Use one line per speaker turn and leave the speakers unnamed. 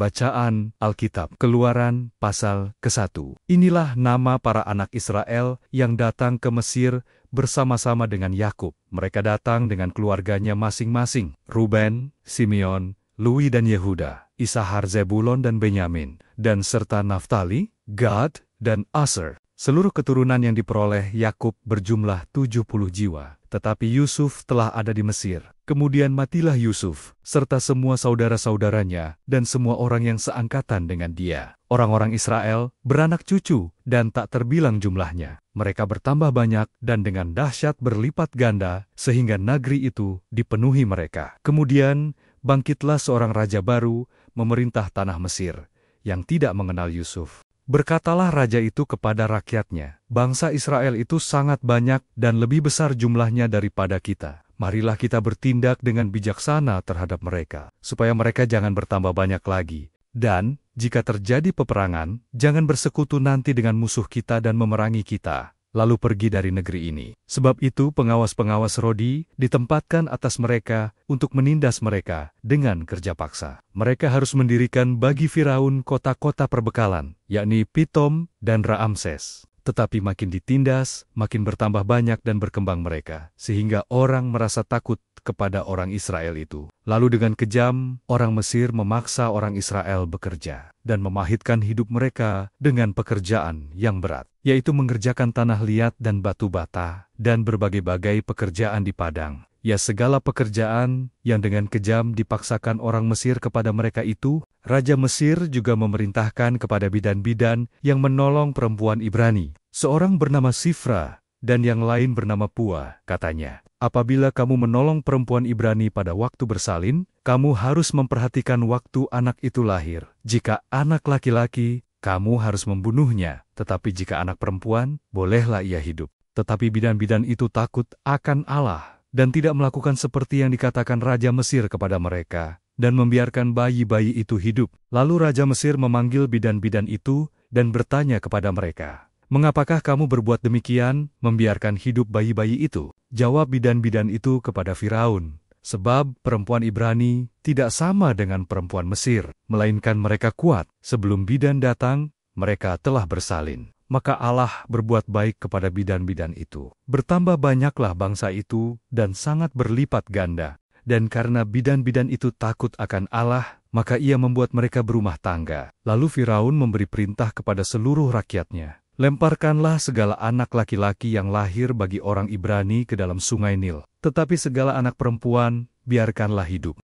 Bacaan Alkitab Keluaran pasal ke-1. Inilah nama para anak Israel yang datang ke Mesir bersama-sama dengan Yakub. Mereka datang dengan keluarganya masing-masing. Ruben, Simeon, Lewi dan Yehuda, Isahar, Zebulon dan Benyamin, dan serta Naftali, Gad, dan Aser. Seluruh keturunan yang diperoleh Yakub berjumlah 70 jiwa. Tetapi Yusuf telah ada di Mesir. Kemudian matilah Yusuf, serta semua saudara-saudaranya, dan semua orang yang seangkatan dengan dia. Orang-orang Israel beranak cucu, dan tak terbilang jumlahnya. Mereka bertambah banyak, dan dengan dahsyat berlipat ganda, sehingga negeri itu dipenuhi mereka. Kemudian bangkitlah seorang raja baru, memerintah tanah Mesir, yang tidak mengenal Yusuf. Berkatalah raja itu kepada rakyatnya, "Bangsa Israel itu sangat banyak dan lebih besar jumlahnya daripada kita. Marilah kita bertindak dengan bijaksana terhadap mereka, supaya mereka jangan bertambah banyak lagi. Dan, jika terjadi peperangan, jangan bersekutu nanti dengan musuh kita dan memerangi kita, lalu pergi dari negeri ini." Sebab itu pengawas-pengawas Rodi ditempatkan atas mereka untuk menindas mereka dengan kerja paksa. Mereka harus mendirikan bagi Firaun kota-kota perbekalan, yakni Pitom dan Raamses. Tetapi makin ditindas, makin bertambah banyak dan berkembang mereka, sehingga orang merasa takut kepada orang Israel itu. Lalu dengan kejam, orang Mesir memaksa orang Israel bekerja, dan memahitkan hidup mereka dengan pekerjaan yang berat, yaitu mengerjakan tanah liat dan batu bata, dan berbagai-bagai pekerjaan di padang. Ya, segala pekerjaan yang dengan kejam dipaksakan orang Mesir kepada mereka itu, Raja Mesir juga memerintahkan kepada bidan-bidan yang menolong perempuan Ibrani. Seorang bernama Sifra, dan yang lain bernama Pua, katanya, "Apabila kamu menolong perempuan Ibrani pada waktu bersalin, kamu harus memperhatikan waktu anak itu lahir. Jika anak laki-laki, kamu harus membunuhnya, tetapi jika anak perempuan, bolehlah ia hidup." Tetapi bidan-bidan itu takut akan Allah, dan tidak melakukan seperti yang dikatakan Raja Mesir kepada mereka, dan membiarkan bayi-bayi itu hidup. Lalu Raja Mesir memanggil bidan-bidan itu, dan bertanya kepada mereka, "Mengapakah kamu berbuat demikian, membiarkan hidup bayi-bayi itu?" Jawab bidan-bidan itu kepada Firaun, "Sebab perempuan Ibrani tidak sama dengan perempuan Mesir, melainkan mereka kuat. Sebelum bidan datang, mereka telah bersalin." Maka Allah berbuat baik kepada bidan-bidan itu. Bertambah banyaklah bangsa itu, dan sangat berlipat ganda. Dan karena bidan-bidan itu takut akan Allah, maka ia membuat mereka berumah tangga. Lalu Firaun memberi perintah kepada seluruh rakyatnya, "Lemparkanlah segala anak laki-laki yang lahir bagi orang Ibrani ke dalam sungai Nil. Tetapi segala anak perempuan, biarkanlah hidup."